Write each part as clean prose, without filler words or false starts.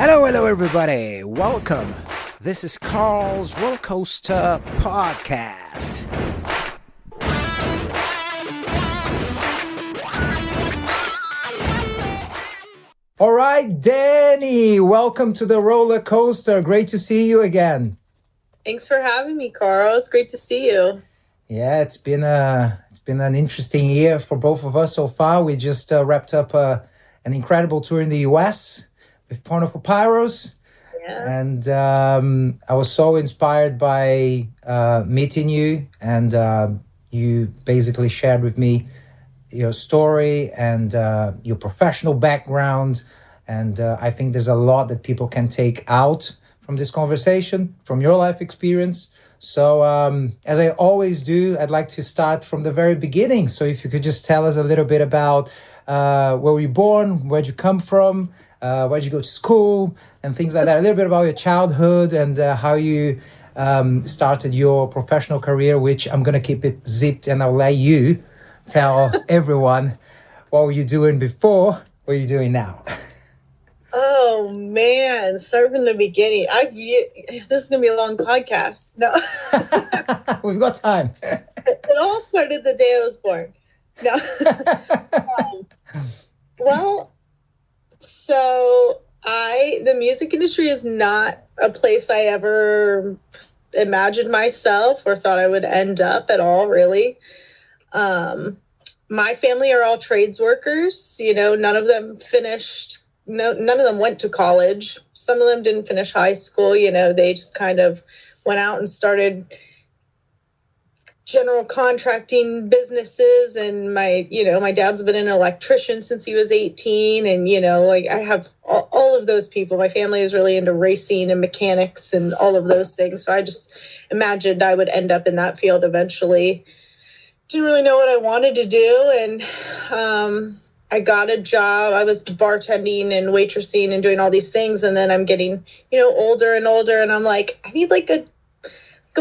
Hello, everybody. Welcome. This is Carl's Roller Coaster Podcast. All right, Dani, welcome to the roller coaster. Great to see you again. Thanks for having me, Carl. It's great to see you. Yeah, it's been an interesting year for both of us so far. We just wrapped up an incredible tour in the US with Porno for Pyros. Yeah. And I was so inspired by meeting you, and you basically shared with me your story and your professional background. And I think there's a lot that people can take out from this conversation, from your life experience. So as I always do, I'd like to start from the very beginning. So if you could just tell us a little bit about where were you born, where'd you come from, where'd you go to school, and things like that. A little bit about your childhood and how you started your professional career, which I'm going to keep it zipped, and I'll let you tell everyone what were you doing before, what are you doing now. Oh, man. Start from the beginning. This is going to be a long podcast. No. We've got time. It all started the day I was born. No. Well, so the music industry is not a place I ever imagined myself or thought I would end up at all, really. My family are all trades workers. You know, none of them went to college. Some of them didn't finish high school. You know, they just kind of went out and started general contracting businesses. And my dad's been an electrician since he was 18. And, like I have all of those people. My family is really into racing and mechanics and all of those things. So I just imagined I would end up in that field eventually. Didn't really know what I wanted to do. And, I got a job. I was bartending and waitressing and doing all these things. And then I'm getting, older and older. And I'm like, I need like a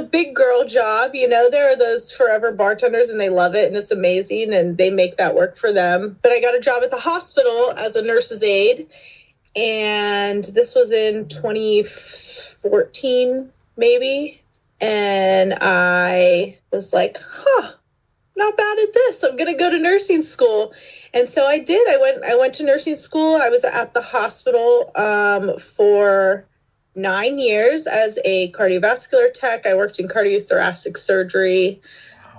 big girl job. There are those forever bartenders and they love it and it's amazing and they make that work for them. But I got a job at the hospital as a nurse's aide. And this was in 2014, maybe. And I was like, not bad at this. I'm going to go to nursing school. And so I did. I went to nursing school. I was at the hospital for 9 years as a cardiovascular tech. I worked in cardiothoracic surgery,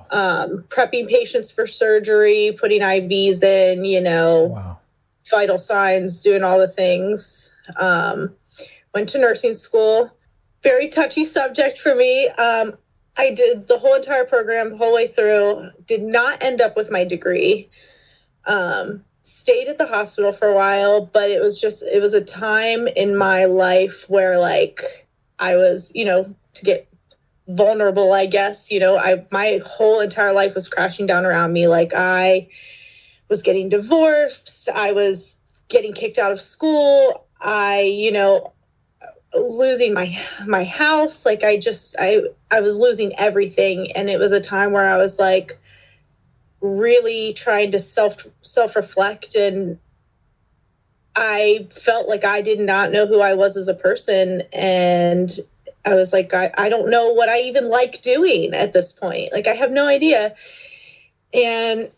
prepping patients for surgery, putting IVs in, vital signs, doing all the things. Went to nursing school. Very touchy subject for me. I did the whole entire program the whole way through, did not end up with my degree. Stayed at the hospital for a while, but it was a time in my life where like I was, to get vulnerable, I guess, my whole entire life was crashing down around me. Like I was getting divorced. I was getting kicked out of school. Losing my house. Like I was losing everything. And it was a time where I was like, really trying to self-reflect, and I felt like I did not know who I was as a person, and I was like, I don't know what I even like doing at this point. Like I have no idea. And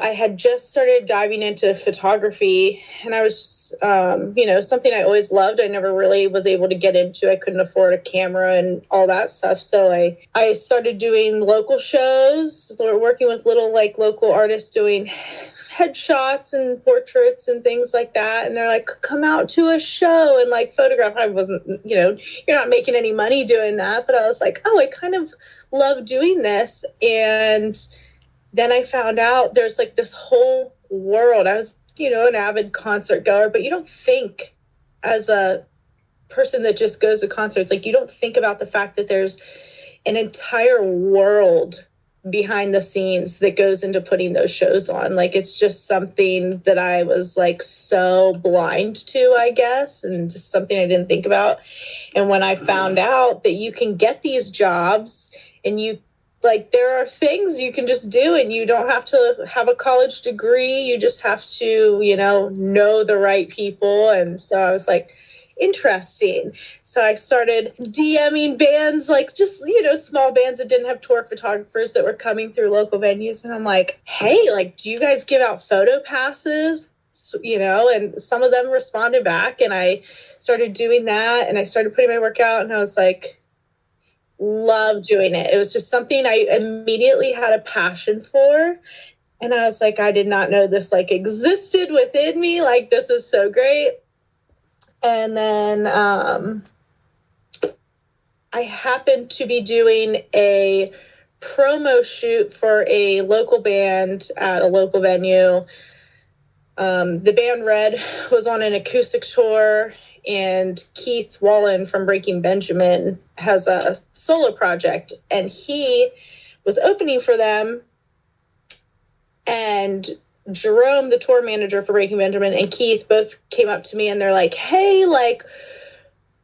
I had just started diving into photography, and I was something I always loved. I never really was able to get into. I couldn't afford a camera and all that stuff. So I started doing local shows, working with local artists doing headshots and portraits and things like that. And they're like, come out to a show and like photograph. I wasn't, you're not making any money doing that. But I was like, I kind of love doing this. And then I found out there's like this whole world. I was, an avid concert goer, but you don't think as a person that just goes to concerts, like you don't think about the fact that there's an entire world behind the scenes that goes into putting those shows on. Like it's just something that I was like so blind to, I guess, and just something I didn't think about. And when I found out that you can get these jobs and you like, there are things you can just do, and you don't have to have a college degree. You just have to, know the right people. And so I was like, interesting. So I started DMing bands, like, just, small bands that didn't have tour photographers that were coming through local venues. And I'm like, hey, like, do you guys give out photo passes? And some of them responded back, and I started doing that, and I started putting my work out, and I was like, love doing it. It was just something I immediately had a passion for. And I was like, I did not know this like existed within me. Like, this is so great. And then I happened to be doing a promo shoot for a local band at a local venue. The band Red was on an acoustic tour, and Keith Wallen from Breaking Benjamin has a solo project, and he was opening for them. And Jerome, the tour manager for Breaking Benjamin, and Keith both came up to me, and they're like, hey, like,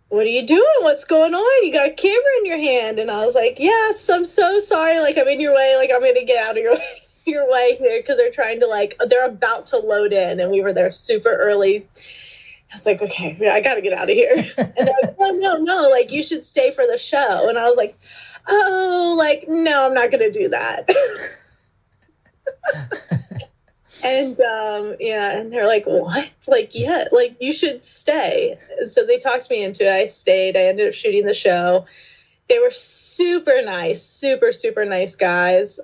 what are you doing? What's going on? You got a camera in your hand. And I was like, yes, I'm so sorry. Like, I'm in your way. Like, I'm going to get out of your way here, because they're trying to, they're about to load in, and we were there super early. I was like, okay, I got to get out of here. And they're like, oh, no, like, you should stay for the show. And I was like, oh, like, no, I'm not going to do that. And, and they're like, what? Like, yeah, like, you should stay. And so they talked me into it. I stayed. I ended up shooting the show. They were super nice, super, super nice guys.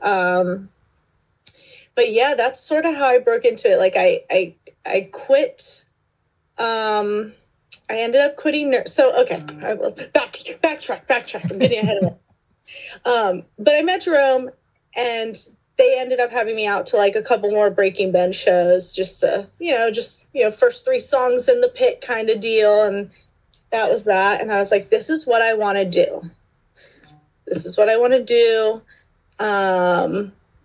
But yeah, that's sort of how I broke into it. Like, I quit. I ended up quitting. So, okay, backtrack. I'm getting ahead of it. But I met Jerome, and they ended up having me out to like a couple more Breaking Ben shows, just to, first 3 songs in the pit kind of deal. And that was that. And I was like, this is what I want to do. This is what I want to do.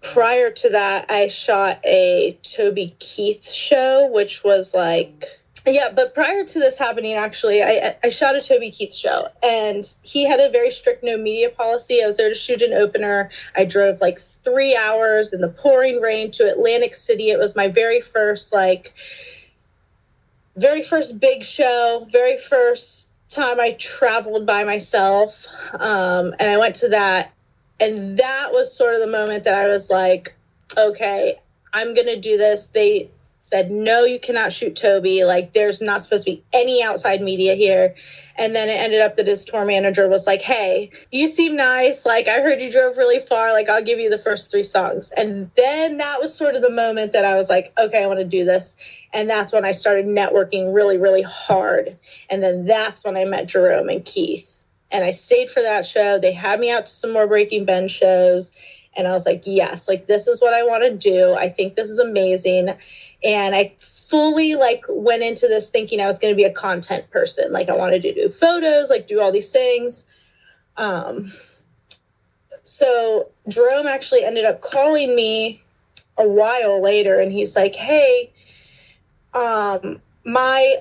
Prior to that, I shot a Toby Keith show, which was like, yeah, but prior to this happening, actually, I shot a Toby Keith show, and he had a very strict no media policy. I was there to shoot an opener. I drove like 3 hours in the pouring rain to Atlantic City. It was my very first big show, very first time I traveled by myself. And I went to that, and that was sort of the moment that I was like, okay, I'm going to do this. They said, no, you cannot shoot Toby. Like, there's not supposed to be any outside media here. And then it ended up that his tour manager was like, hey, you seem nice. Like, I heard you drove really far. Like, I'll give you the first 3 songs. And then that was sort of the moment that I was like, okay, I want to do this. And that's when I started networking really, really hard. And then that's when I met Jerome and Keith. And I stayed for that show. They had me out to some more Breaking Ben shows. And I was like, yes, like, this is what I want to do. I think this is amazing. And I fully went into this thinking I was going to be a content person. Like, I wanted to do photos, like, do all these things. So Jerome actually ended up calling me a while later, and he's like, hey, my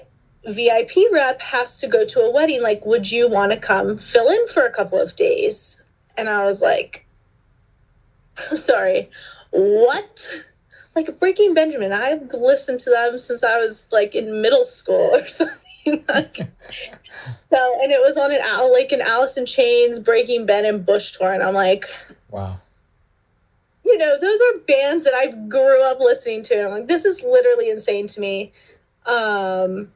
VIP rep has to go to a wedding. Like, would you want to come fill in for a couple of days? And I was like, I'm sorry, what? Like, Breaking Benjamin, I've listened to them since I was like in middle school or something. Like, so, and it was on an Alice in Chains, Breaking Ben, and Bush tour. And I'm like, wow. Those are bands that I grew up listening to. I'm like, this is literally insane to me. So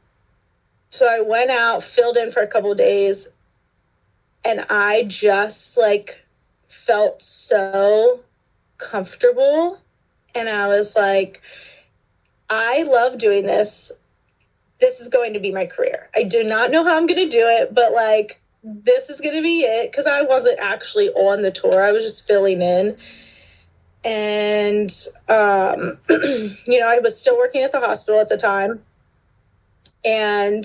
I went out, filled in for a couple of days, and I just felt so comfortable. And I was like, I love doing this. This is going to be my career. I do not know how I'm going to do it, but this is going to be it. Because I wasn't actually on the tour. I was just filling in. And, I was still working at the hospital at the time. And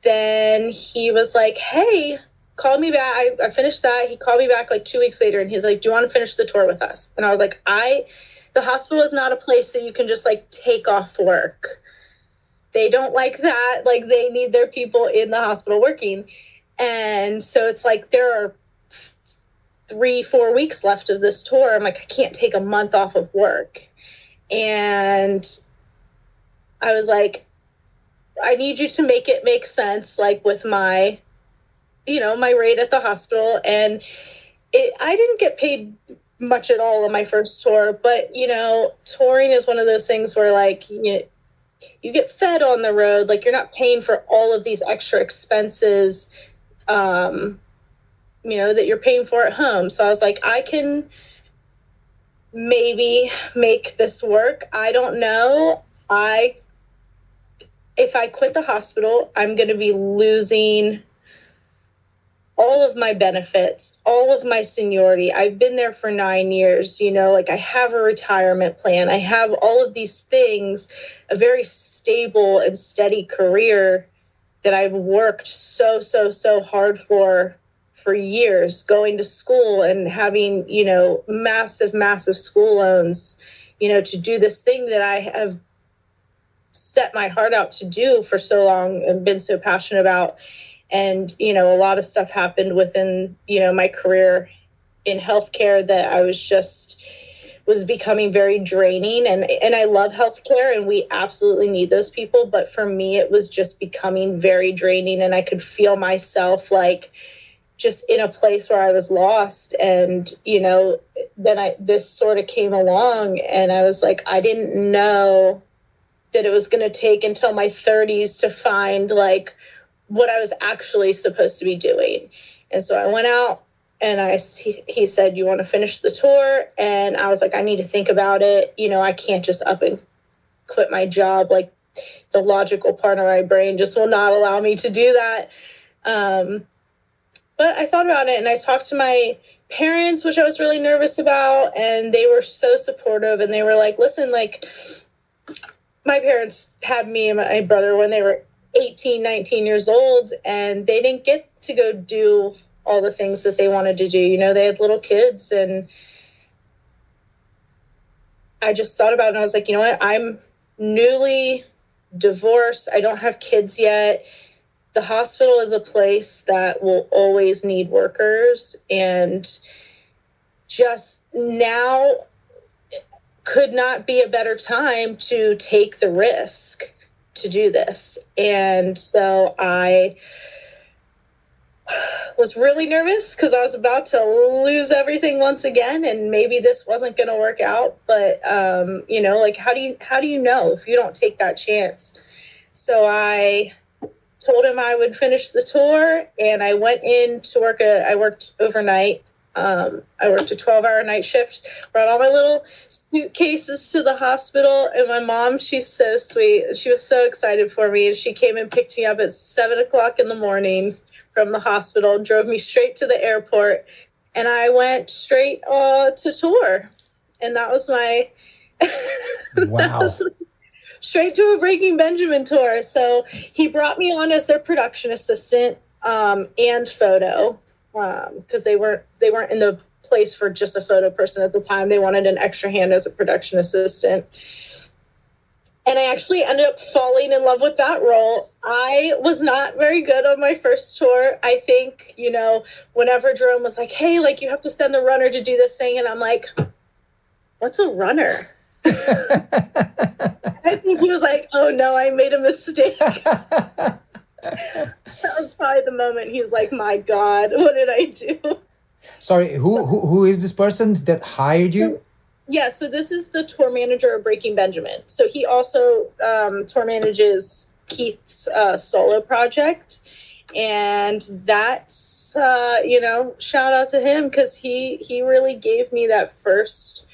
then he was like, hey, call me back. I finished that. He called me back 2 weeks later, and he's like, do you want to finish the tour with us? And I was like, the hospital is not a place that you can just take off work. They don't like that. They need their people in the hospital working. And so it's there are 3-4 weeks left of this tour. I'm like, I can't take a month off of work. And I was like, I need you to make it make sense, like with my, my rate at the hospital. And I didn't get paid much at all on my first tour, but touring is one of those things where like, you get fed on the road, like you're not paying for all of these extra expenses, that you're paying for at home. So I was like, I can maybe make this work. I don't know. If I quit the hospital, I'm going to be losing all of my benefits, all of my seniority. I've been there for 9 years, like I have a retirement plan. I have all of these things, a very stable and steady career that I've worked so hard for years, going to school and having, massive school loans, to do this thing that I have set my heart out to do for so long and been so passionate about. And, a lot of stuff happened within, my career in healthcare that I was becoming very draining. And I love healthcare and we absolutely need those people. But for me, it was just becoming very draining and I could feel myself like just in a place where I was lost. And, then this sort of came along and I was like, I didn't know that it was going to take until my 30s to find like what I was actually supposed to be doing. And so I went out and he said, you want to finish the tour? And I was like, I need to think about it. I can't just up and quit my job. Like the logical part of my brain just will not allow me to do that. But I thought about it and I talked to my parents, which I was really nervous about. And they were so supportive and they were like, listen, like my parents had me and my brother when they were 18, 19 years old, and they didn't get to go do all the things that they wanted to do. They had little kids and I just thought about it and I was like, you know what? I'm newly divorced. I don't have kids yet. The hospital is a place that will always need workers, and just now could not be a better time to take the risk to do this. And so I was really nervous because I was about to lose everything once again, and maybe this wasn't going to work out. But like how do you know if you don't take that chance? So I told him I would finish the tour, and I went in to work. I worked overnight. I worked a 12-hour night shift, brought all my little suitcases to the hospital, and my mom, she's so sweet. She was so excited for me, and she came and picked me up at 7:00 in the morning from the hospital, drove me straight to the airport, and I went straight to tour. And that was my Wow. straight to a Breaking Benjamin tour. So he brought me on as their production assistant and photo, because they weren't in the place for just a photo person at the time. They wanted an extra hand as a production assistant. And I actually ended up falling in love with that role. I was not very good on my first tour. I think, whenever Jerome was like, hey, like you have to send the runner to do this thing. And I'm like, what's a runner? I think he was like, oh no, I made a mistake. That was probably the moment he's like, my God, what did I do? Sorry, who is this person that hired you? Yeah, so this is the tour manager of Breaking Benjamin. So he also tour manages Keith's solo project. And that's, shout out to him because he really gave me that first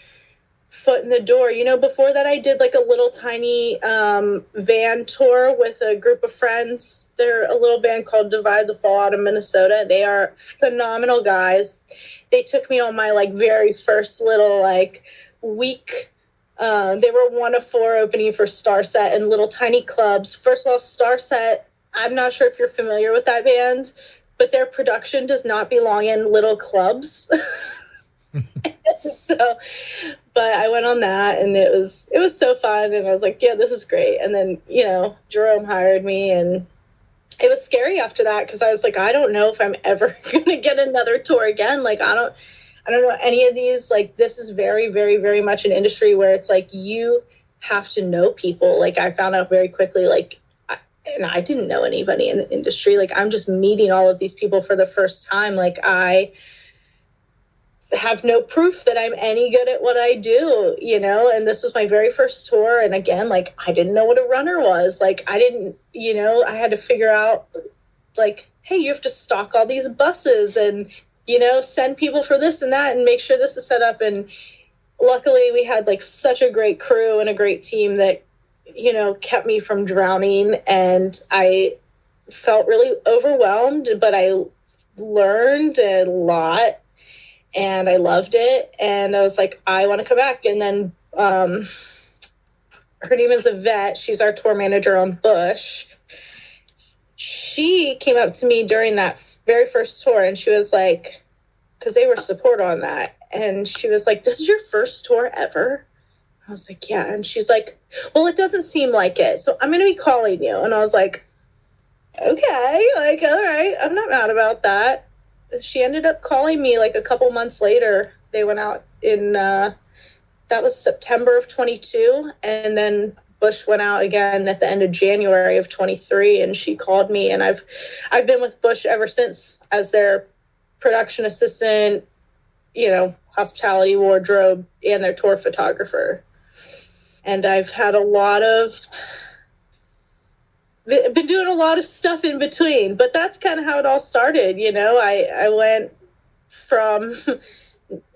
foot in the door. Before that I did like a little tiny van tour with a group of friends. They're a little band called Divide the Fall out of Minnesota. They are phenomenal guys. They took me on my like very first little like week. They were one of 4 opening for Starset in little tiny clubs. First of all, Starset, I'm not sure if you're familiar with that band, but their production does not belong in little clubs. But I went on that and it was so fun. And I was like, yeah, this is great. And then, Jerome hired me and it was scary after that, because I was like, I don't know if I'm ever going to get another tour again. Like, I don't know any of these. Like, this is very, very, very much an industry where it's like you have to know people. Like, I found out very quickly, like, and I didn't know anybody in the industry. Like, I'm just meeting all of these people for the first time. Like, I have no proof that I'm any good at what I do, you know? And this was my very first tour. And again, like, I didn't know what a runner was. Like, I didn't, you know, I had to figure out, like, hey, you have to stock all these buses and, you know, send people for this and that and make sure this is set up. And luckily we had like such a great crew and a great team that, you know, kept me from drowning. And I felt really overwhelmed, but I learned a lot and I loved it. And I was like, I want to come back. And then her name is Yvette. She's our tour manager on Bush. She came up to me during that very first tour, and she was like, because they were support on that, and she was like, this is your first tour ever? I was like, yeah. And she's like, well, it doesn't seem like it, so I'm going to be calling you. And I was like, okay, like, all right, I'm not mad about that. She ended up calling me like a couple months later. They went out in that was September of 22, and then Bush went out again at the end of January of 23, and she called me, and I've been with Bush ever since as their production assistant, you know, hospitality, wardrobe, and their tour photographer. And I've had been doing a lot of stuff in between, but that's kind of how it all started. You know, I went from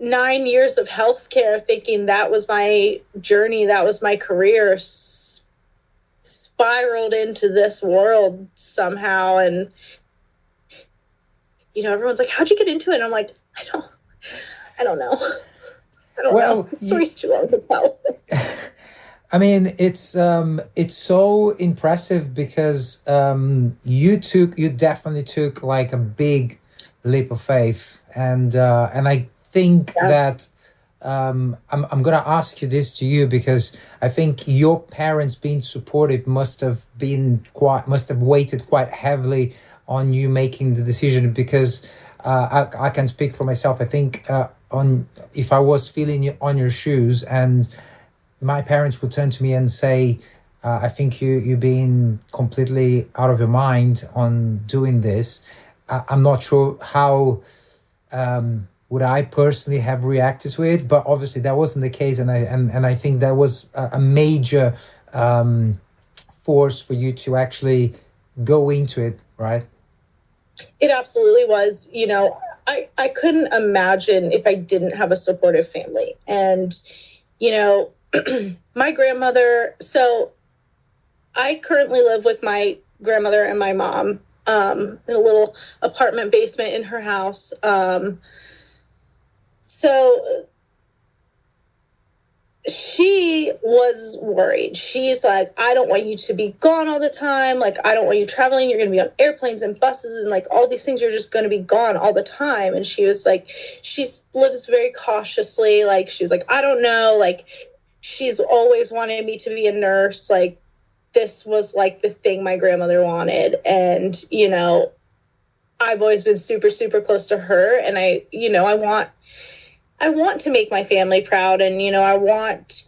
9 years of healthcare thinking that was my journey, that was my career, spiraled into this world somehow. And, you know, everyone's like, how'd you get into it? And I'm like, I don't know. I don't know. The story's too long to tell. I mean, it's so impressive because you definitely took like a big leap of faith, and I think that I'm gonna ask you this to you because I think your parents being supportive must have weighted quite heavily on you making the decision, because I can speak for myself. I think on if I was feeling on your shoes and my parents would turn to me and say, I think you're being completely out of your mind on doing this. I'm not sure how would I personally have reacted to it, but obviously that wasn't the case, and I think that was a major force for you to actually go into it, right? It absolutely was. You know, I couldn't imagine if I didn't have a supportive family. And, you know, my grandmother, so I currently live with my grandmother and my mom in a little apartment basement in her house. So she was worried. She's like, I don't want you to be gone all the time. Like, I don't want you traveling. You're going to be on airplanes and buses and like all these things. You're just going to be gone all the time. And she was like, she lives very cautiously. Like, she's like, I don't know. Like, she's always wanted me to be a nurse. Like, this was like the thing my grandmother wanted. And, you know, I've always been super, super close to her. And I want to make my family proud, and, you know, I want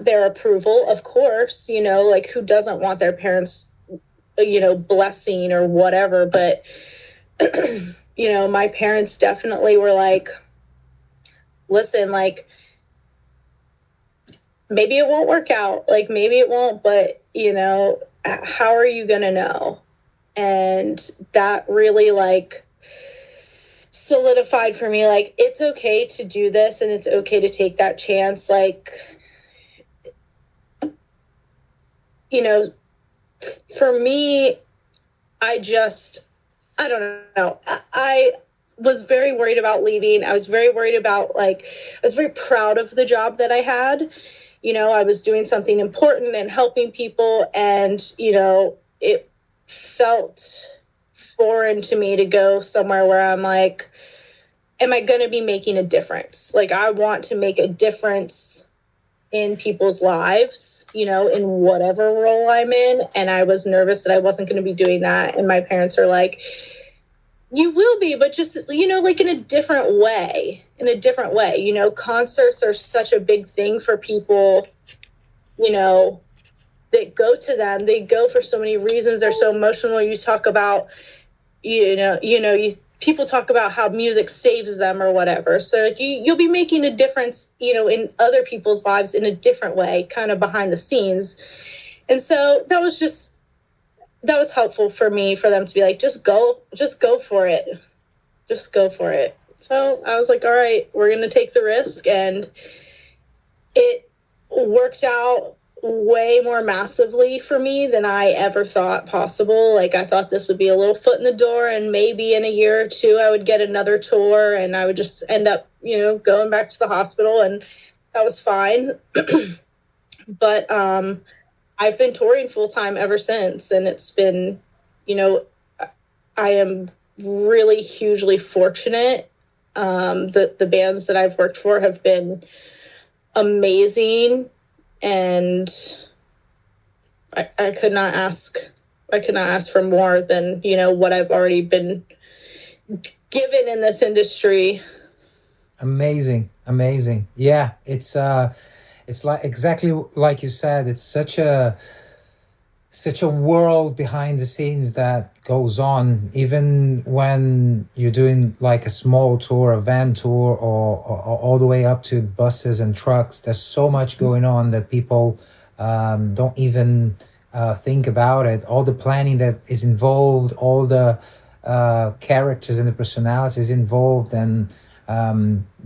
their approval, of course, you know, like who doesn't want their parents, you know, blessing or whatever. But, you know, my parents definitely were like, listen, like, maybe it won't work out. Like, maybe it won't, but, you know, how are you going to know? And that really like solidified for me, like, it's okay to do this and it's okay to take that chance. Like, you know, for me, I don't know. I was very worried about leaving. I was very worried about, like, I was very proud of the job that I had. You know, I was doing something important and helping people, and, you know, it felt foreign to me to go somewhere where I'm like, am I going to be making a difference? Like, I want to make a difference in people's lives, in whatever role I'm in. And I was nervous that I wasn't going to be doing that. And my parents are like, you will be, but just, like in a different way, concerts are such a big thing for people, that go to them. They go for so many reasons. They're so emotional. You talk about, people talk about how music saves them or whatever. So like you'll be making a difference, in other people's lives in a different way, kind of behind the scenes. And so that was helpful for me, for them to be like, just go for it. Just go for it. So I was like, all right, we're going to take the risk. And it worked out way more massively for me than I ever thought possible. Like I thought this would be a little foot in the door, and maybe in a year or two I would get another tour and I would just end up, going back to the hospital, and that was fine. But I've been touring full time ever since, and it's been, I am really hugely fortunate. The bands that I've worked for have been amazing, and I could not ask for more than, what I've already been given in this industry. Amazing. Yeah, it's like exactly like you said. It's such a world behind the scenes that goes on, even when you're doing like a small tour, a van tour, or all the way up to buses and trucks. There's so much going on that people don't even think about it. All the planning that is involved, all the characters and the personalities involved, and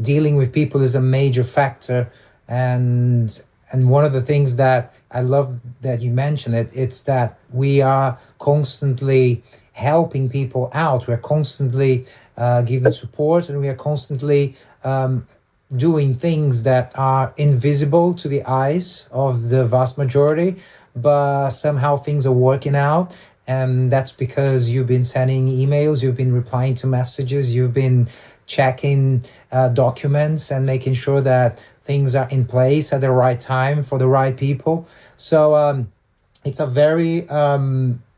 dealing with people is a major factor. And one of the things that I love that you mentioned it's that we are constantly helping people out. We're constantly giving support, and we are constantly doing things that are invisible to the eyes of the vast majority, but somehow things are working out. And that's because you've been sending emails, you've been replying to messages, you've been checking documents and making sure that things are in place at the right time for the right people. So it's a very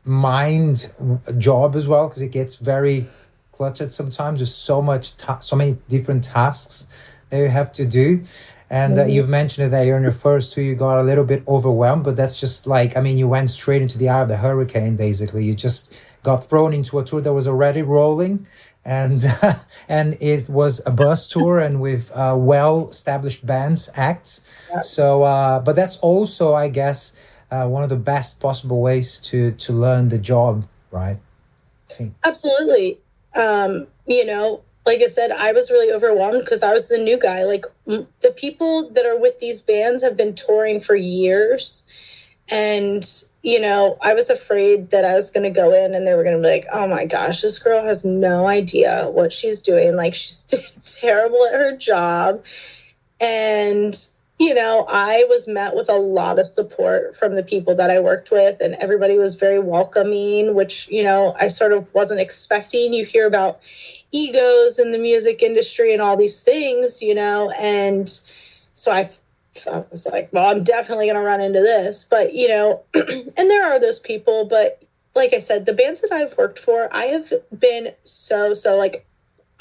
mind job as well, because it gets very cluttered sometimes with so many different tasks that you have to do. And you've mentioned that on your first two, you got a little bit overwhelmed, but that's just like, you went straight into the eye of the hurricane, basically. You just got thrown into a tour that was already rolling, and and it was a bus tour and with well-established bands, acts. Yeah. So, but that's also, I guess, one of the best possible ways to learn the job, right? Absolutely. Like I said, I was really overwhelmed because I was the new guy. Like the people that are with these bands have been touring for years. And, I was afraid that I was going to go in and they were going to be like, oh my gosh, this girl has no idea what she's doing. Like she's terrible at her job. And, I was met with a lot of support from the people that I worked with, and everybody was very welcoming, which, I sort of wasn't expecting. You hear about egos in the music industry and all these things, and so I was like, well, I'm definitely going to run into this, but, and there are those people, but like I said, the bands that I've worked for, I have been so like,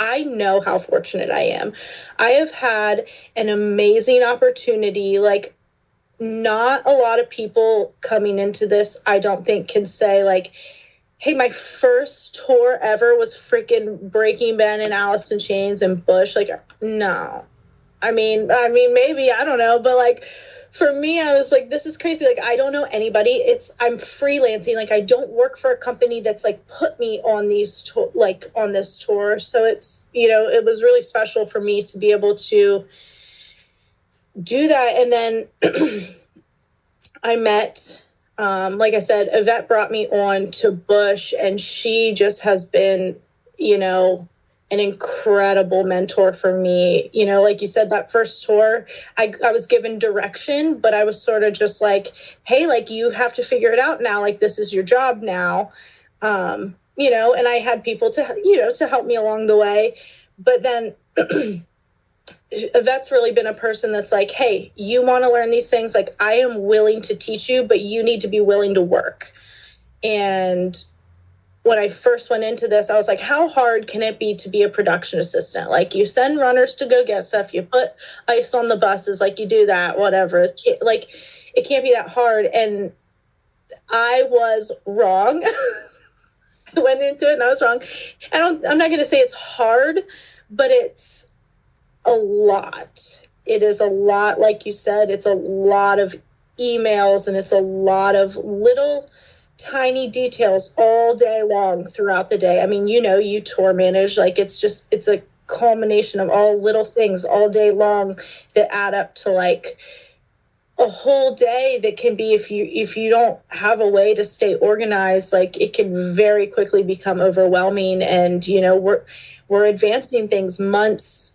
I know how fortunate I am. I have had an amazing opportunity. Like, not a lot of people coming into this, I don't think, can say like, hey, my first tour ever was freaking Breaking Ben and Alice in Chains and Bush. Like, no. I mean, maybe, I don't know. But like, for me, I was like, this is crazy. Like, I don't know anybody. I'm freelancing. Like, I don't work for a company that's like put me on on this tour. So it's, it was really special for me to be able to do that. And then I met, like I said, Yvette brought me on to Bush, and she just has been, an incredible mentor for me. Like you said, that first tour, I was given direction, but I was sort of just like, hey, like, you have to figure it out now. Like, this is your job now. And I had people to help me along the way. But then That's really been a person that's like, hey, you want to learn these things, like I am willing to teach you, but you need to be willing to work. And when I first went into this, I was like, how hard can it be to be a production assistant? Like, you send runners to go get stuff, you put ice on the buses, like you do that, whatever. Like, it can't be that hard. And I was wrong. I went into it and I was wrong. I'm not going to say it's hard, but it's a lot. It is a lot, like you said, it's a lot of emails, and it's a lot of little tiny details all day long throughout the day. I mean, you tour manage, like it's a culmination of all little things all day long that add up to like a whole day. That can be, if you don't have a way to stay organized, like it can very quickly become overwhelming. And we're advancing things months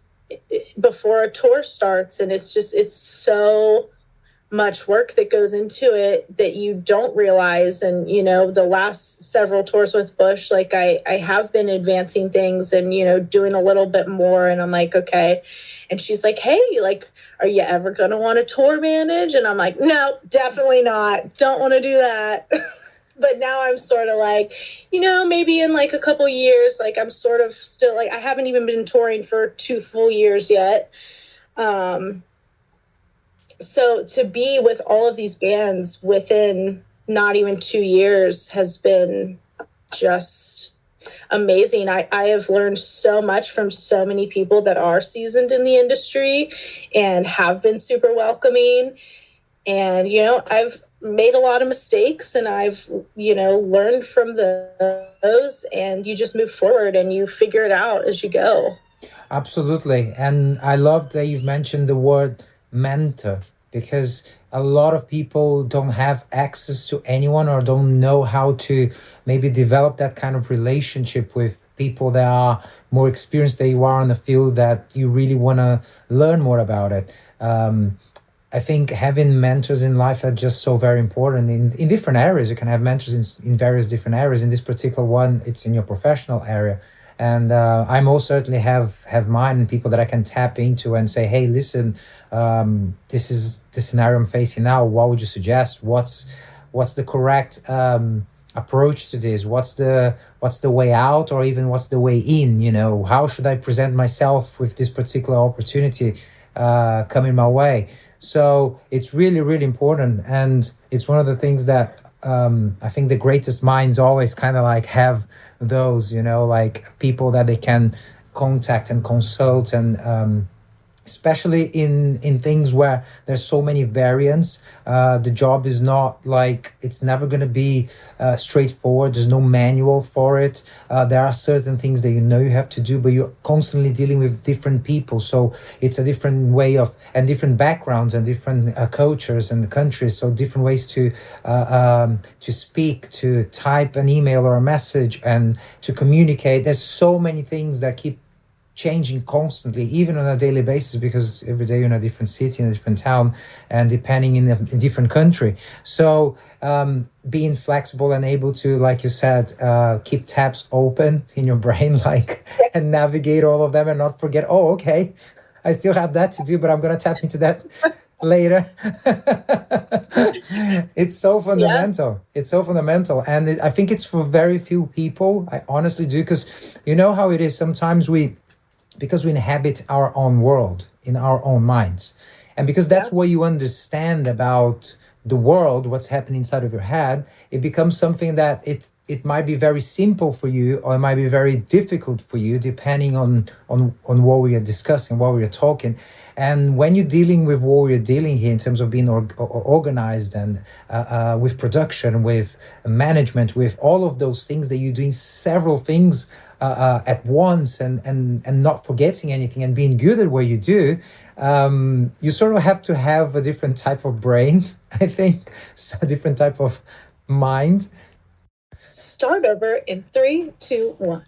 before a tour starts, and it's so much work that goes into it that you don't realize. And the last several tours with Bush, like I have been advancing things and doing a little bit more, and I'm like, okay. And she's like, hey, like, are you ever going to want to tour manage? And I'm like, no, definitely not, don't want to do that. But now I'm sort of like, maybe in like a couple years, like I'm sort of still like, I haven't even been touring for 2 full years yet. So to be with all of these bands within not even 2 years has been just amazing. I have learned so much from so many people that are seasoned in the industry and have been super welcoming. And, I've made a lot of mistakes, and I've, learned from those, and you just move forward and you figure it out as you go. Absolutely. And I love that you've mentioned the word mentor, because a lot of people don't have access to anyone or don't know how to maybe develop that kind of relationship with people that are more experienced than you are in the field, that you really want to learn more about it. I think having mentors in life are just so very important in different areas. You can have mentors in various different areas. In this particular one, it's in your professional area. And I most certainly have mine, and people that I can tap into and say, hey, listen, this is the scenario I'm facing now. What would you suggest? What's the correct approach to this? What's the way out, or even what's the way in? How should I present myself with this particular opportunity coming my way? So it's really, really important. And it's one of the things that I think the greatest minds always kind of like have those, like people that they can contact and consult, and especially in things where there's so many variants. The job is not like, it's never going to be straightforward. There's no manual for it. There are certain things that you have to do, but you're constantly dealing with different people, so it's a different way of, and different backgrounds and different cultures and countries, so different ways to speak, to type an email or a message, and to communicate. There's so many things that keep changing constantly, even on a daily basis, because every day you're in a different city, in a different town, and depending in a different country. So being flexible and able to, like you said, keep tabs open in your brain, like, and navigate all of them, and not forget, oh, okay, I still have that to do, but I'm going to tap into that later. It's so fundamental. Yeah. It's so fundamental. And I think it's for very few people. I honestly do, because you know how it is. Sometimes because we inhabit our own world in our own minds, and because that's what you understand about the world, what's happening inside of your head, it becomes something that it might be very simple for you, or it might be very difficult for you, depending on what we are discussing, what we are talking. And when you're dealing with what we're dealing here in terms of being organized, and with production, with management, with all of those things, that you're doing several things at once, and not forgetting anything, and being good at what you do, you sort of have to have a different type of brain, I think, a different type of mind. Start over in 3, 2, 1.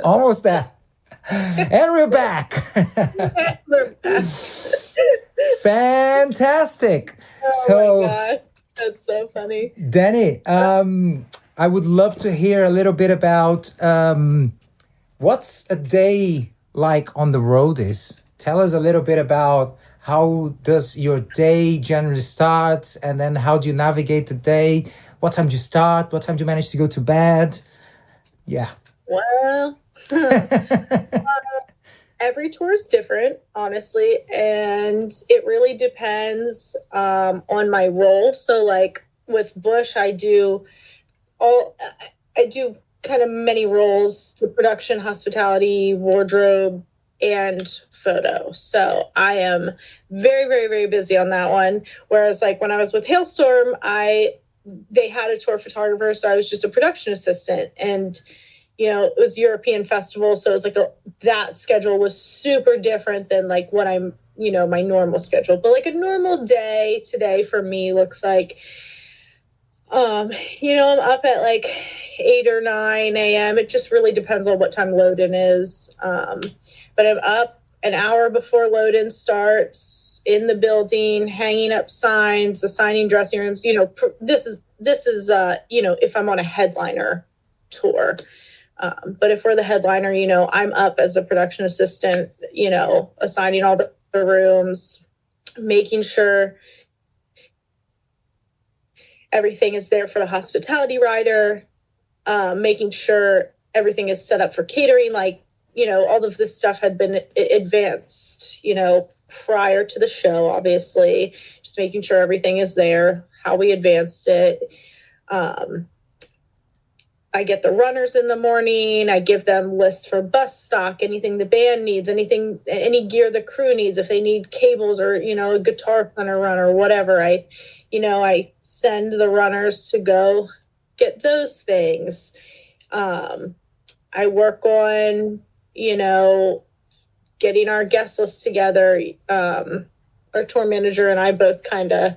Almost there. And we're back. We're back. Fantastic. Oh my God. That's so funny. Dani, I would love to hear a little bit about what's a day like on the road is? Tell us a little bit about how does your day generally start, and then how do you navigate the day? What time do you start? What time do you manage to go to bed? Yeah. Well, every tour is different, honestly, and it really depends on my role. So, like with Bush, all I do kind of many roles: the production, hospitality, wardrobe, and photo. So I am very, very, very busy on that one. Whereas, like when I was with Hailstorm, they had a tour photographer, so I was just a production assistant, and it was European festival, so it was like that schedule was super different than like what I'm, my normal schedule. But like a normal day today for me looks like, I'm up at like 8 or 9 a.m. It just really depends on what time load-in is. But I'm up an hour before load-in starts in the building, hanging up signs, assigning dressing rooms. This is if I'm on a headliner tour. But if we're the headliner, I'm up as a production assistant, assigning all the rooms, making sure everything is there for the hospitality rider, making sure everything is set up for catering. Like, all of this stuff had been advanced, prior to the show, obviously, just making sure everything is there, how we advanced it. I get the runners in the morning. I give them lists for bus stock, anything the band needs, any gear the crew needs, if they need cables or, a guitar player run or whatever. I send the runners to go get those things. I work on, getting our guest list together. Our tour manager and I both kind of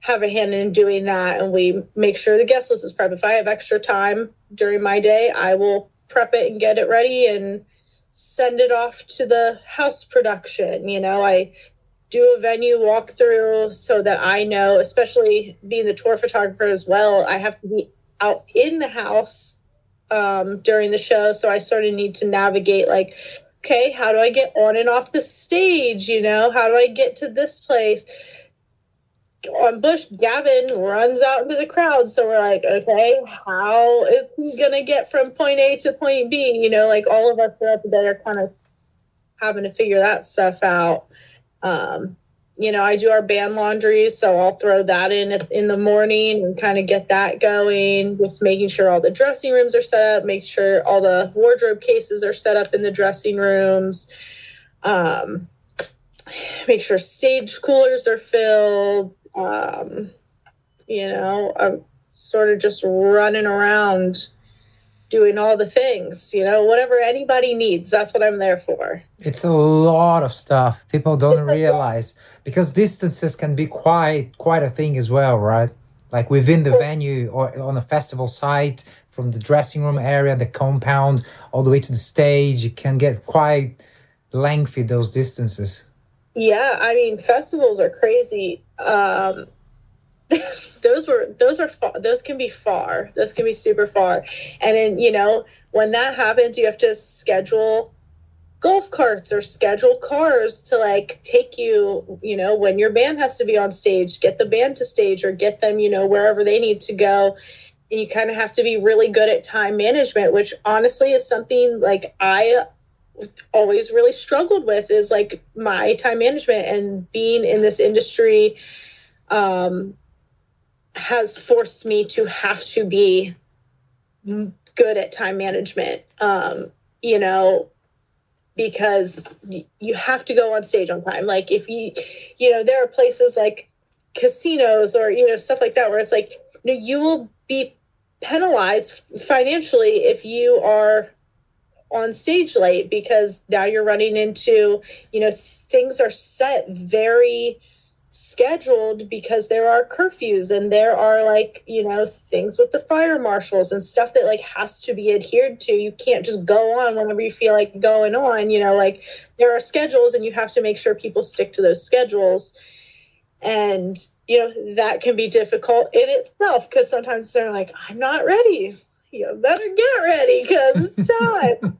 have a hand in doing that, and we make sure the guest list is prepped. If I have extra time during my day, I will prep it and get it ready and send it off to the house production. I do a venue walkthrough so that I know, especially being the tour photographer as well, I have to be out in the house during the show. So I sort of need to navigate like, okay, how do I get on and off the stage? How do I get to this place? On Bush, Gavin runs out into the crowd. So we're like, okay, how is he going to get from point A to point B? Like all of us throughout the day are kind of having to figure that stuff out. I do our band laundry, so I'll throw that in the morning and kind of get that going, just making sure all the dressing rooms are set up, make sure all the wardrobe cases are set up in the dressing rooms, make sure stage coolers are filled. I'm sort of just running around doing all the things, whatever anybody needs. That's what I'm there for. It's a lot of stuff people don't realize, because distances can be quite a thing as well, right? Like within the venue or on a festival site, from the dressing room area, the compound, all the way to the stage, it can get quite lengthy, those distances. Yeah, I mean, festivals are crazy. Those can be far. Those can be super far. And then, when that happens, you have to schedule golf carts or schedule cars to like take you, when your band has to be on stage, get the band to stage or get them, wherever they need to go. And you kind of have to be really good at time management, which honestly is something like I always really struggled with, is like my time management, and being in this industry has forced me to have to be good at time management, because you have to go on stage on time. Like if there are places like casinos or, stuff like that, where it's like, you will be penalized financially if you are on stage late, because now you're running into, things are set very scheduled, because there are curfews and there are like, things with the fire marshals and stuff that like has to be adhered to. You can't just go on whenever you feel like going on, like there are schedules and you have to make sure people stick to those schedules. And, that can be difficult in itself, because sometimes they're like, I'm not ready. You better get ready because it's time.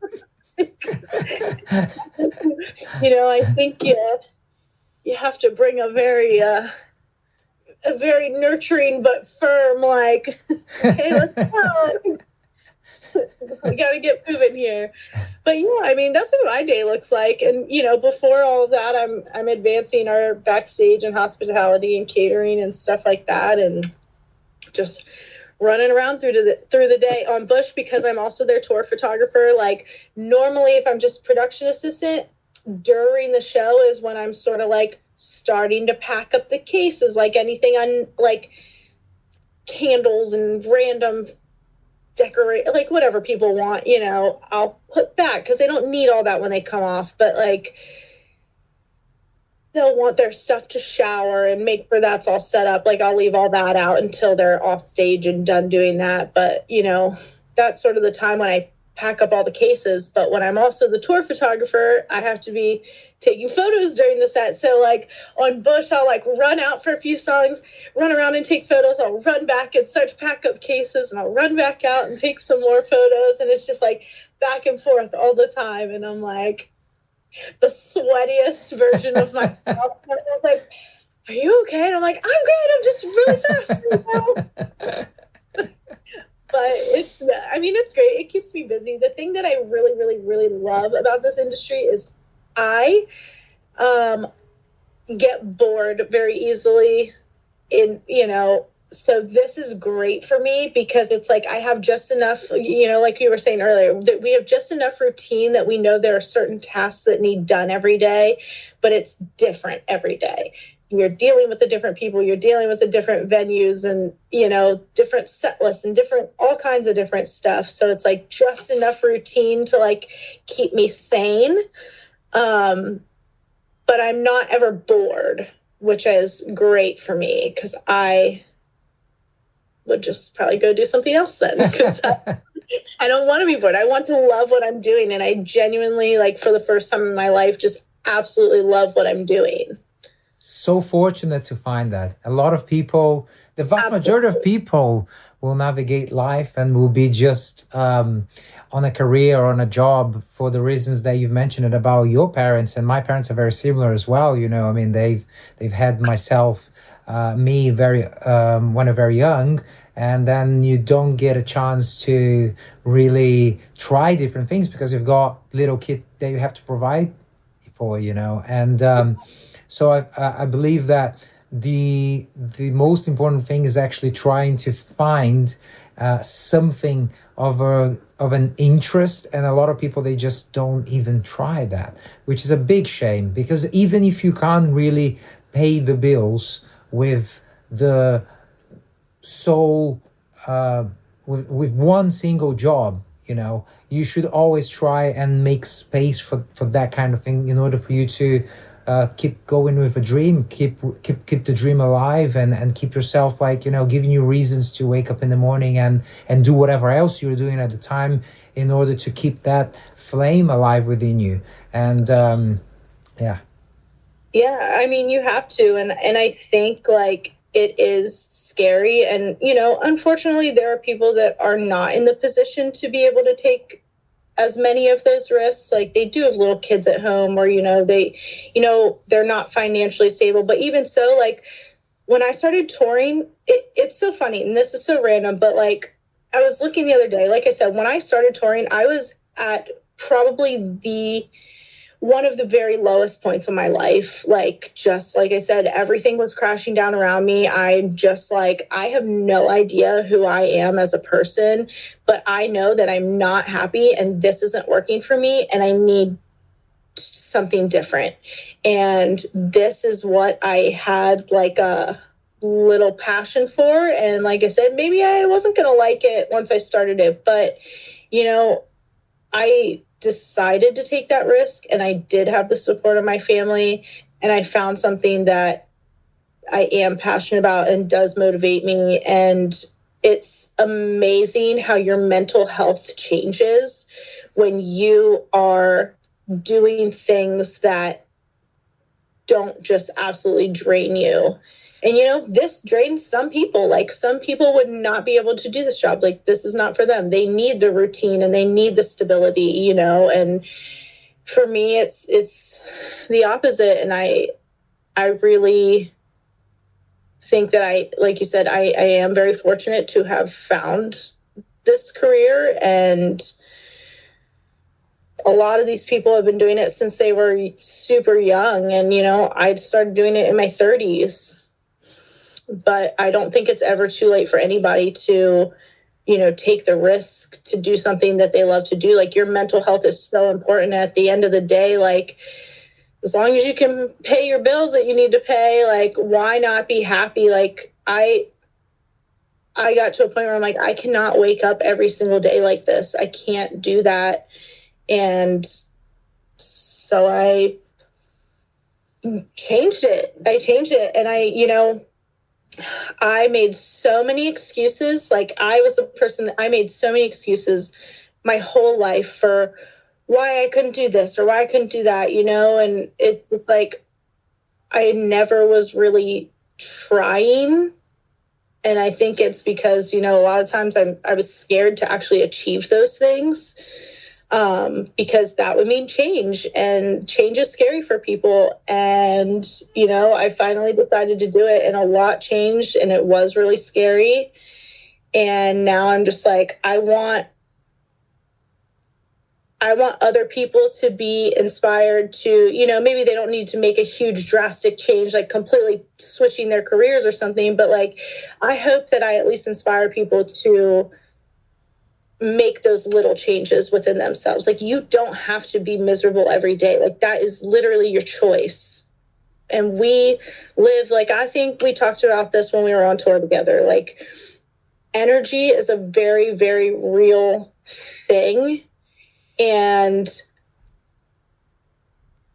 I think you have to bring a very nurturing but firm, like, okay, let's go. We got to get moving here. But yeah, I mean, that's what my day looks like. And before all of that, I'm advancing our backstage and hospitality and catering and stuff like that, and just running around through the day on Bush, because I'm also their tour photographer. Like, normally if I'm just production assistant, during the show is when I'm sort of like starting to pack up the cases, like anything on like candles and random decorate, like whatever people want, I'll put back, because they don't need all that when they come off. But like, they'll want their stuff to shower and make sure that's all set up. Like, I'll leave all that out until they're off stage and done doing that. But that's sort of the time when I pack up all the cases. But when I'm also the tour photographer, I have to be taking photos during the set. So like on Bush, I'll like run out for a few songs, run around and take photos. I'll run back and start to pack up cases, and I'll run back out and take some more photos. And it's just like back and forth all the time. And I'm like the sweatiest version of myself. I was like, are you okay? And I'm like, I'm good. I'm just really fast. But it's great. It keeps me busy. The thing that I really, really, really love about this industry is I get bored very easily so this is great for me, because it's like I have just enough, like you were saying earlier, that we have just enough routine that we know there are certain tasks that need done every day, but it's different every day. You're dealing with the different people, you're dealing with the different venues, and different set lists and all kinds of different stuff. So it's like just enough routine to like keep me sane, but I'm not ever bored, which is great for me, because I would just probably go do something else then, because I don't want to be bored. I want to love what I'm doing, and I genuinely, like, for the first time in my life, just absolutely love what I'm doing. So fortunate to find that. A lot of people, the vast majority of people, will navigate life and will be just on a career or on a job for the reasons that you've mentioned it about your parents. And my parents are very similar as well. I mean, they've had me very when I'm very young, and then you don't get a chance to really try different things because you've got little kid that you have to provide for, and so I believe that the most important thing is actually trying to find something of an interest, and a lot of people, they just don't even try that, which is a big shame, because even if you can't really pay the bills with the sole with one single job, you should always try and make space for that kind of thing, in order for you to keep going with a dream, keep the dream alive, and keep yourself, like, giving you reasons to wake up in the morning and do whatever else you're doing at the time, in order to keep that flame alive within you. And yeah, I mean, you have to. And I think, like, it is scary. And, unfortunately, there are people that are not in the position to be able to take as many of those risks. Like, they do have little kids at home, or, they're not financially stable. But even so, like, when I started touring, it's so funny. And this is so random, but like, I was looking the other day, like I said, when I started touring, I was at probably one of the very lowest points of my life. Like, just like I said, everything was crashing down around me. I'm just like, I have no idea who I am as a person, but I know that I'm not happy and this isn't working for me, and I need something different. And this is what I had, like, a little passion for. And like I said, maybe I wasn't going to like it once I started it, but I decided to take that risk, and I did have the support of my family, and I found something that I am passionate about and does motivate me. And it's amazing how your mental health changes when you are doing things that don't just absolutely drain you. And, you know, this drains some people. Like, some people would not be able to do this job. Like, this is not for them. They need the routine and they need the stability, you know. And for me, it's the opposite. And I really think that like you said, I am very fortunate to have found this career. And a lot of these people have been doing it since they were super young. And, you know, I started doing it in my 30s. But I don't think it's ever too late for anybody to, you know, take the risk to do something that they love to do. Like, your mental health is so important. At the end of the day, like, as long as you can pay your bills that you need to pay, like, why not be happy? Like, I got to a point where I'm like, I cannot wake up every single day like this. I can't do that. And so I changed it. And I made so many excuses. Like, I was a person that I made so many excuses my whole life for why I couldn't do this or why I couldn't do that, you know? And it was like, I never was really trying. And I think it's because, you know, a lot of times I was scared to actually achieve those things, because that would mean change, and change is scary for people. And, you know, I finally decided to do it, and a lot changed, and it was really scary. And now I'm just like, I want other people to be inspired to, you know, maybe they don't need to make a huge drastic change, like completely switching their careers or something. But like, I hope that I at least inspire people to make those little changes within themselves. Like, you don't have to be miserable every day. Like, that is literally your choice. And we live, like, I think we talked about this when we were on tour together. Like, energy is a very, very real thing. And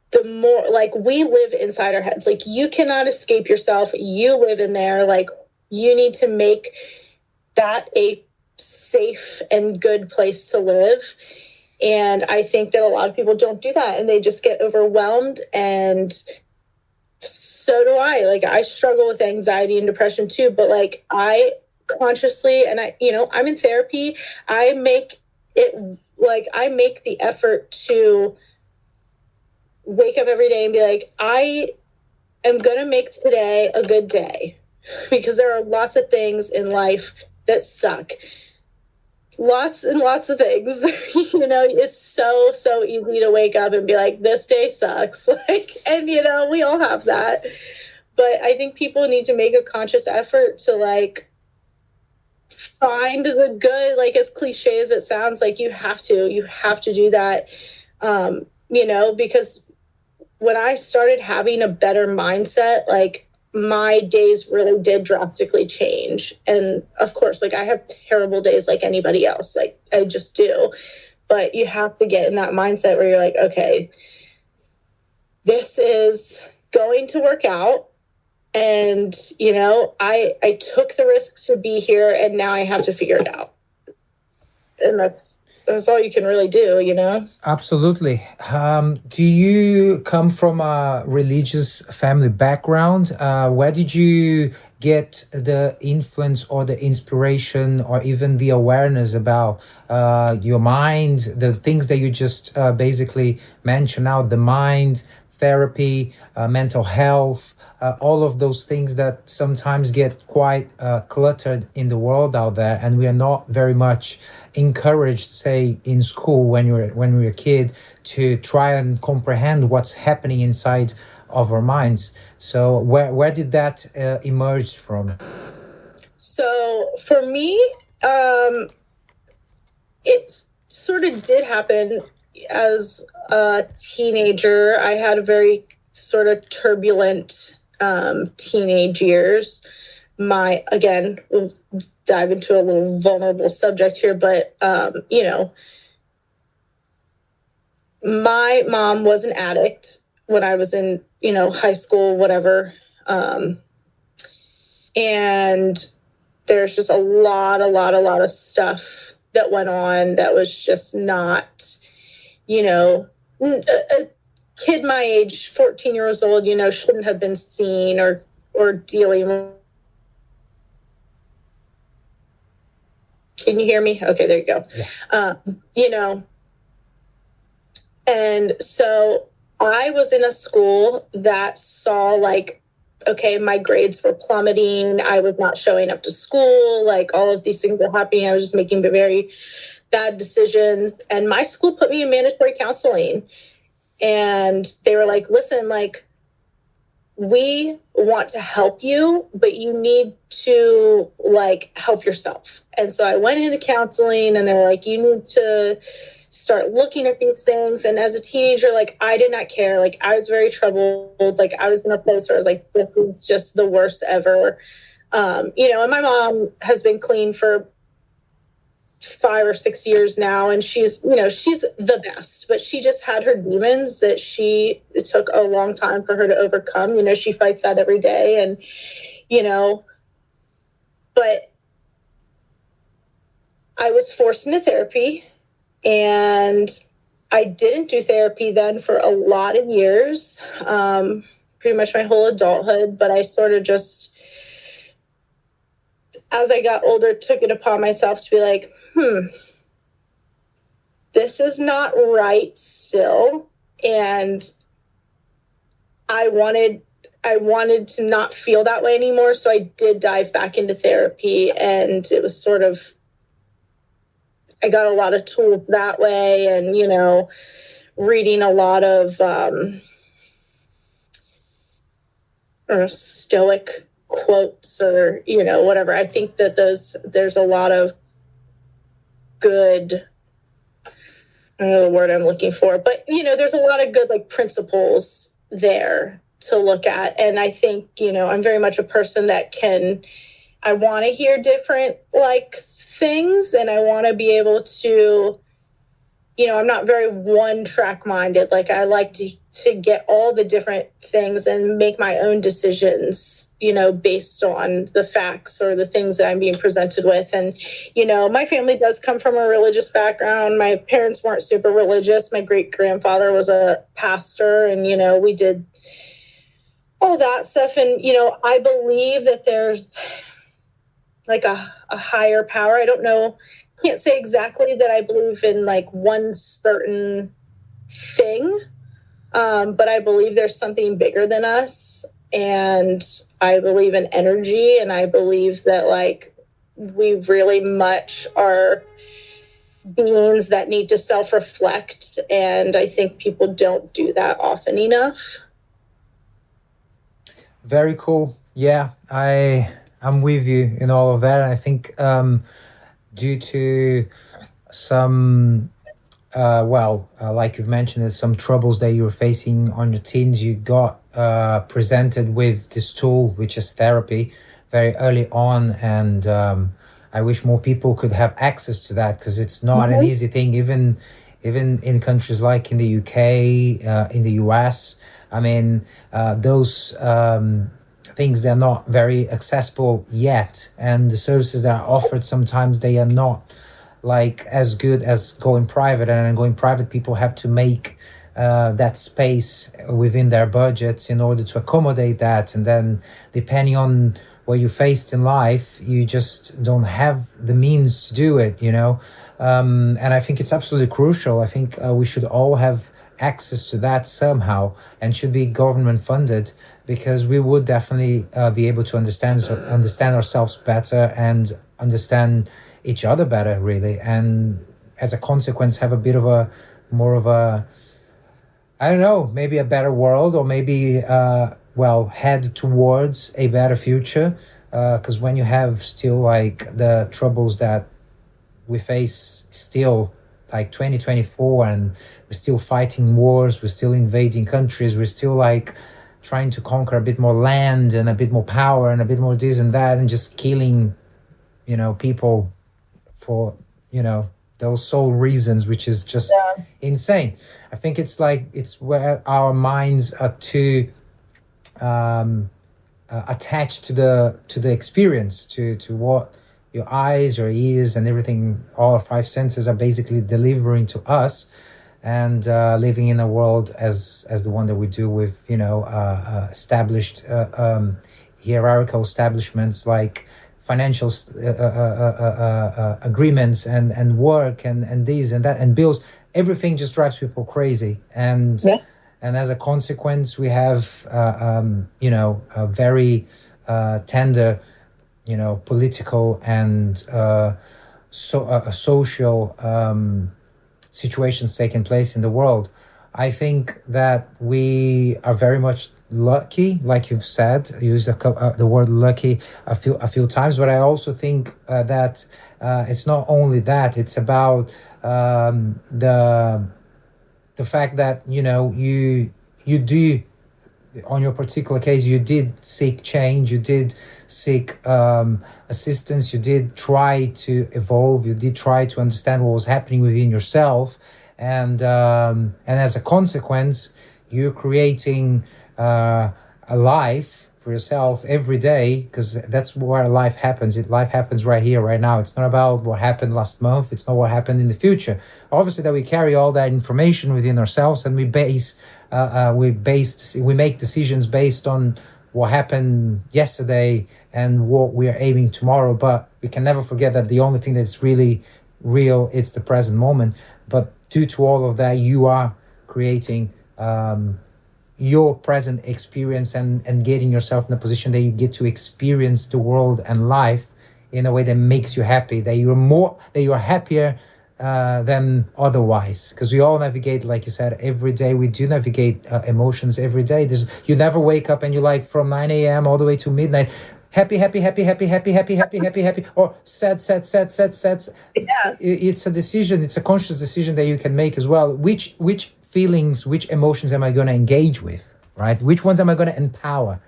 the more, like, we live inside our heads. Like, you cannot escape yourself. You live in there. Like, you need to make that a safe and good place to live. And I think that a lot of people don't do that, and they just get overwhelmed. And so do I. Like, I struggle with anxiety and depression too, but like, I consciously, and I, you know, I'm in therapy. I make the effort to wake up every day and be like, I am going to make today a good day, because there are lots of things in life that suck. Lots and lots of things. You know, it's so easy to wake up and be like, this day sucks. Like, and you know, we all have that. But I think people need to make a conscious effort to like find the good. Like, as cliche as it sounds, like, you have to do that. You know, because when I started having a better mindset, like, my days really did drastically change. And of course, like, I have terrible days like anybody else. Like, I just do. But you have to get in that mindset where you're like, okay, this is going to work out. And, you know, I took the risk to be here, and now I have to figure it out. And that's all you can really do, you know? Absolutely. Do you come from a religious family background? Where did you get the influence or the inspiration or even the awareness about your mind, the things that you just basically mentioned now, the mind, therapy, mental health, all of those things that sometimes get quite cluttered in the world out there, and we are not very much encouraged, say in school when we're a kid, to try and comprehend what's happening inside of our minds. So where did that emerge from? So for me, it sort of did happen as a teenager. I had a very sort of turbulent teenage years. We'll dive into a little vulnerable subject here, but you know, my mom was an addict when I was in, you know, high school, whatever. And there's just a lot of stuff that went on that was just not, you know, kid my age, 14 years old, shouldn't have been seen or dealing with. Can you hear me? Okay, there you go. Yeah. And so I was in a school that saw like, okay, my grades were plummeting. I was not showing up to school. Like all of these things were happening. I was just making very bad decisions. And my school put me in mandatory counseling. And they were like, listen, like, we want to help you, but you need to like help yourself. And so I went into counseling and they were like, you need to start looking at these things. And as a teenager, like I did not care. Like I was very troubled. Like I was in a place where I was like, this is just the worst ever. And my mom has been clean for 5 or 6 years now, and she's the best, but she just had her demons that it took a long time for her to overcome. She fights that every day, and but I was forced into therapy, and I didn't do therapy then for a lot of years, pretty much my whole adulthood, but I sort of just, as I got older, took it upon myself to be like, this is not right still. And I wanted to not feel that way anymore. So I did dive back into therapy, and it was sort of, I got a lot of tools that way, and, reading a lot of stoic quotes or, whatever. I think that there's a lot of good, I don't know the word I'm looking for, but there's a lot of good like principles there to look at. And I think, I'm very much a person that I want to hear different like things, and I want to be able to, I'm not very one track minded. Like I like to get all the different things and make my own decisions, based on the facts or the things that I'm being presented with. And, my family does come from a religious background. My parents weren't super religious. My great grandfather was a pastor, and, we did all that stuff. And, I believe that there's like a higher power. I don't know. Can't say exactly that I believe in like one certain thing, but I believe there's something bigger than us, and I believe in energy, and I believe that like we really much are beings that need to self-reflect, and I think people don't do that often enough. Very cool. Yeah, I'm with you in all of that. I think due to some like you've mentioned, there's some troubles that you were facing on your teens, you got presented with this tool, which is therapy, very early on. And I wish more people could have access to that, because it's not an easy thing, even in countries like in the UK, in the US. I mean, those things, they're not very accessible yet, and the services that are offered, sometimes they are not like as good as going private. And going private, people have to make that space within their budgets in order to accommodate that. And then depending on what you faced in life, you just don't have the means to do it, and I think it's absolutely crucial. I think we should all have access to that somehow, and should be government funded, because we would definitely be able to understand ourselves better and understand each other better, really, and as a consequence have a bit of a more of a, I don't know, maybe a better world, or maybe head towards a better future, because when you have still like the troubles that we face still, like 2024, and we're still fighting wars, we're still invading countries, we're still like trying to conquer a bit more land and a bit more power and a bit more this and that, and just killing people for those sole reasons, which is just insane. I think it's where our minds are too attached to the experience, to what your eyes, your ears, and everything, all our five senses are basically delivering to us. and living in a world as the one that we do with, established hierarchical establishments like financial agreements and work and these and that and bills. Everything just drives people crazy, and Yeah. and as a consequence, we have a very tender, political and social situations taking place in the world. I think that we are very much lucky, like you've said, used the word lucky a few times, but I also think that it's not only that; it's about the fact that you do, on your particular case, you did seek change, you did seek assistance, you did try to evolve, you did try to understand what was happening within yourself, and as a consequence, you're creating a life for yourself every day, because that's where life happens. Life happens right here, right now. It's not about what happened last month. It's not what happened in the future. Obviously, that we carry all that information within ourselves, and we make decisions based on what happened yesterday and what we are aiming tomorrow. But we can never forget that the only thing that's really real, it's the present moment. But due to all of that, you are creating your present experience and getting yourself in a position that you get to experience the world and life in a way that makes you happy, that you're happier than otherwise, because we all navigate, like you said, every day. We do navigate emotions every day. You never wake up and you're like, from 9 a.m. all the way to midnight, happy, happy, happy, happy, happy, happy, happy, happy, happy, or sad, sad, sad, sad, sad. Yeah. It's a decision. It's a conscious decision that you can make as well. Which feelings, which emotions am I going to engage with, right? Which ones am I going to empower?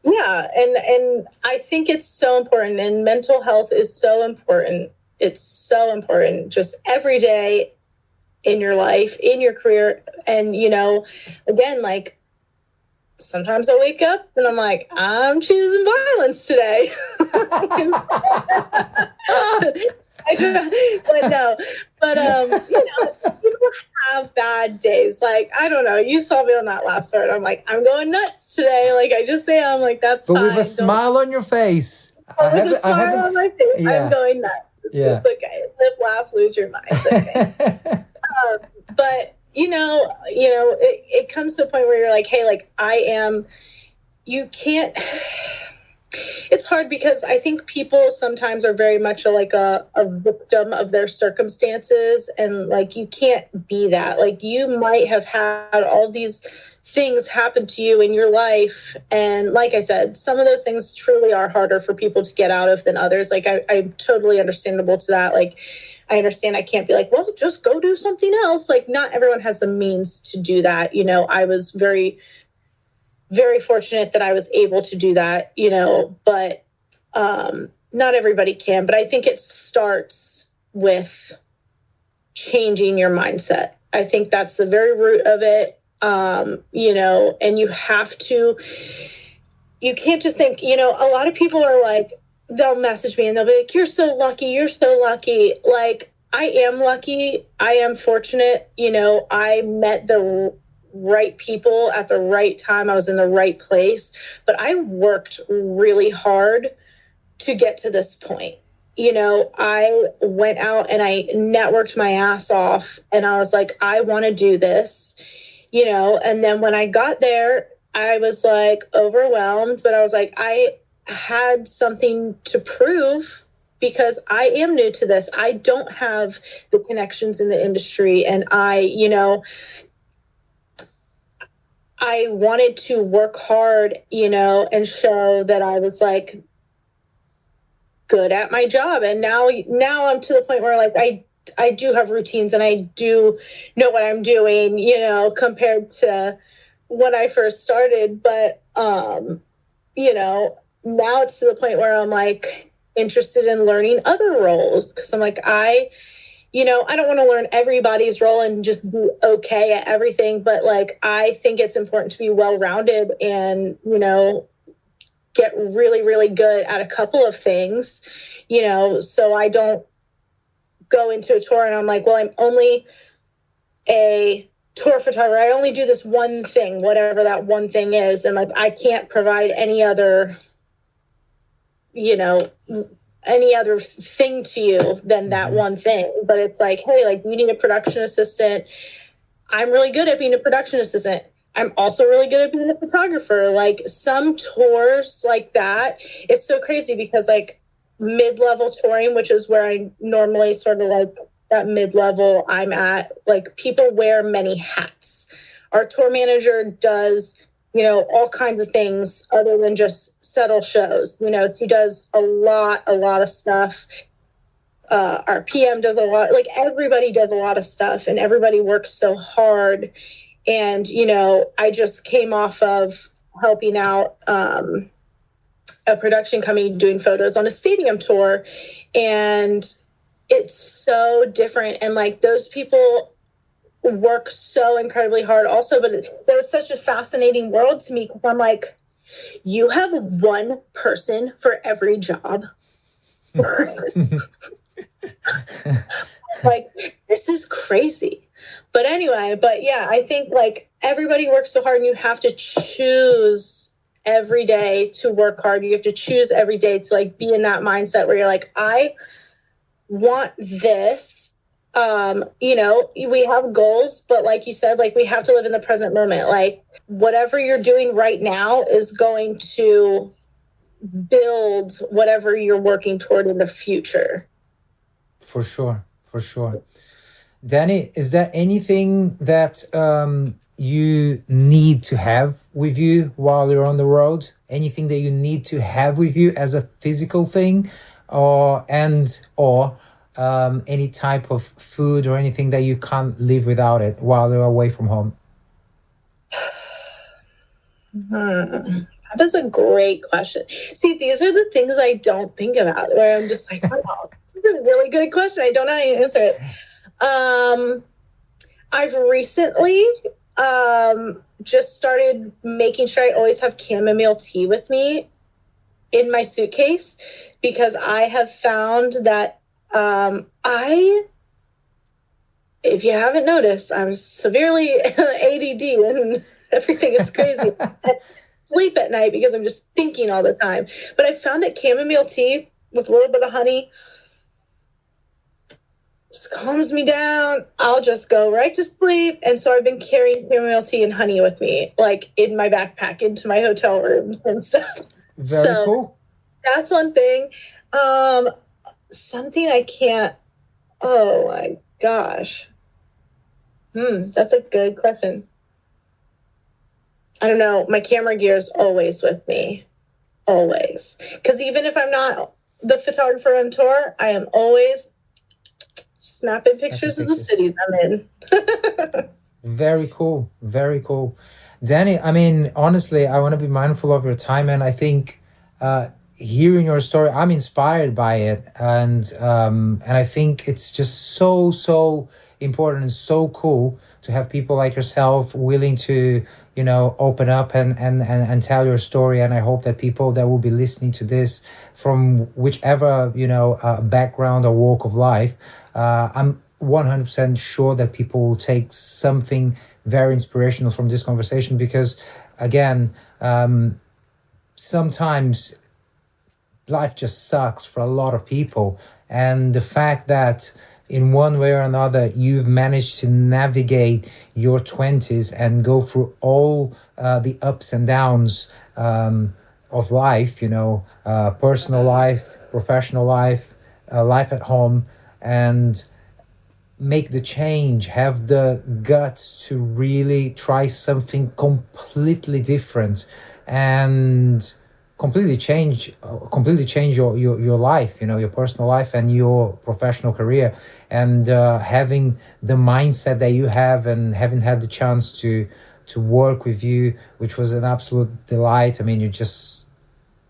Yeah, and I think it's so important, and mental health is so important. It's so important, just every day in your life, in your career. And again, like, sometimes I wake up and I'm like, I'm choosing violence today. People have bad days. Like, I don't know. You saw me on that last start. I'm like, I'm going nuts today. Like, I just say, I'm like, that's but fine. With a smile on your face. With a smile on my face, Yeah. I'm going nuts. It's okay. Live, laugh, lose your mind. Okay. But it comes to a point where you're like, hey, like, you can't. It's hard because I think people sometimes are very much like a victim of their circumstances, and like, you can't be that. Like, you might have had all these things happen to you in your life, and like I said, some of those things truly are harder for people to get out of than others. Like, I'm totally understandable to that. Like, I understand I can't be like, well, just go do something else. Like, not everyone has the means to do that. I was very, very fortunate that I was able to do that, but not everybody can. But I think it starts with changing your mindset. I think that's the very root of it. And you can't just think, a lot of people are like, they'll message me and they'll be like, you're so lucky. You're so lucky. Like, I am lucky. I am fortunate. I met the right people at the right time. I was in the right place, but I worked really hard to get to this point. I went out and I networked my ass off, and I was like, I want to do this, and then when I got there, I was like overwhelmed, but I was like, I had something to prove, because I am new to this. I don't have the connections in the industry, and I wanted to work hard, and show that I was like good at my job. And now I'm to the point where, like, I do have routines and I do know what I'm doing, compared to when I first started. But, now it's to the point where I'm like interested in learning other roles, because I'm like, I don't want to learn everybody's role and just be okay at everything. But like, I think it's important to be well-rounded and, get really, really good at a couple of things, so I don't go into a tour and I'm like, well, I'm only a tour photographer. I only do this one thing, whatever that one thing is. And like, I can't provide any other, you know, any other thing to you than that one thing. But it's like, hey, like, you need a production assistant. I'm really good at being a production assistant. I'm also really good at being a photographer. Like, some tours like that, it's so crazy because like mid-level touring, which is where I normally sort of like that mid-level I'm at, like, people wear many hats. Our tour manager does, you know, all kinds of things other than just settle shows. You know, he does a lot of stuff. Our PM does a lot, like, everybody does a lot of stuff, and everybody works so hard. And, you know, I just came off of helping out a production company doing photos on a stadium tour, and it's so different. And like, those people work so incredibly hard also, but it was such a fascinating world to me, because I'm like, you have one person for every job. Like, this is crazy. But anyway, but yeah, I think like everybody works so hard, and you have to choose every day to work hard. You have to choose every day to like be in that mindset where you're like, I want this. You know, we have goals, but like you said, like, we have to live in the present moment. Like, whatever you're doing right now is going to build whatever you're working toward in the future. For sure, for sure. Dani, is there anything that you need to have with you while you're on the road? Anything that you need to have with you as a physical thing, or any type of food or anything that you can't live without it while you're away from home? That is a great question. See, these are the things I don't think about, where I'm just like, wow, this is a really good question. I don't know how to answer it. I've recently just started making sure I always have chamomile tea with me in my suitcase, because I have found that if you haven't noticed, I'm severely ADD and everything is crazy. I sleep at night because I'm just thinking all the time. But I found that chamomile tea with a little bit of honey just calms me down. I'll just go right to sleep. And so I've been carrying chamomile tea and honey with me, like, in my backpack into my hotel room and stuff. Very cool. That's one thing. Something I can't. Oh my gosh. That's a good question. I don't know. My camera gear is always with me. Always. Because even if I'm not the photographer on tour, I am always snapping pictures of the cities I'm in. Very cool. Very cool. Dani, I mean, honestly, I want to be mindful of your time. And I think hearing your story, I'm inspired by it. And I think it's just so important and so cool to have people like yourself willing to, open up and tell your story. And I hope that people that will be listening to this from whichever, background or walk of life, I'm 100% sure that people will take something very inspirational from this conversation, because again, sometimes life just sucks for a lot of people. And the fact that in one way or another, you've managed to navigate your 20s and go through all the ups and downs of life, personal life, professional life, life at home, and make the change, have the guts to really try something completely different and completely change your life, your personal life and your professional career. And having the mindset that you have, and having had the chance to work with you, which was an absolute delight. I mean, you're just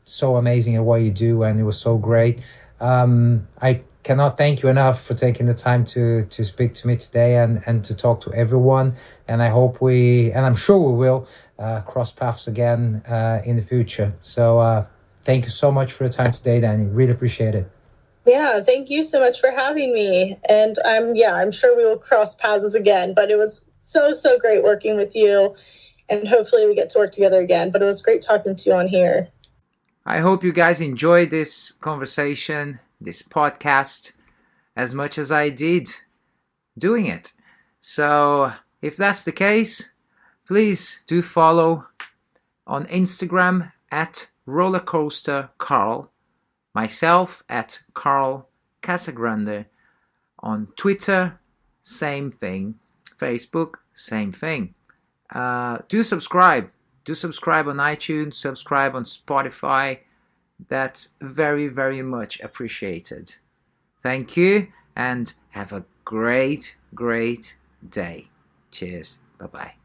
so amazing at what you do, and it was so great. I cannot thank you enough for taking the time to speak to me today and to talk to everyone. And I hope and I'm sure we will cross paths again in the future. So thank you so much for your time today, Dani. Really appreciate it. Yeah, thank you so much for having me. And I'm sure we will cross paths again, but it was so great working with you, and hopefully we get to work together again. But it was great talking to you on here. I hope you guys enjoyed this conversation, this podcast, as much as I did doing it. So if that's the case, please do follow on Instagram at rollercoastercarl, myself at Carl Casagrande, on Twitter, same thing, Facebook, same thing. Do subscribe. Do subscribe on iTunes, subscribe on Spotify. That's very much appreciated. Thank you and have a great day. Cheers. Bye-bye.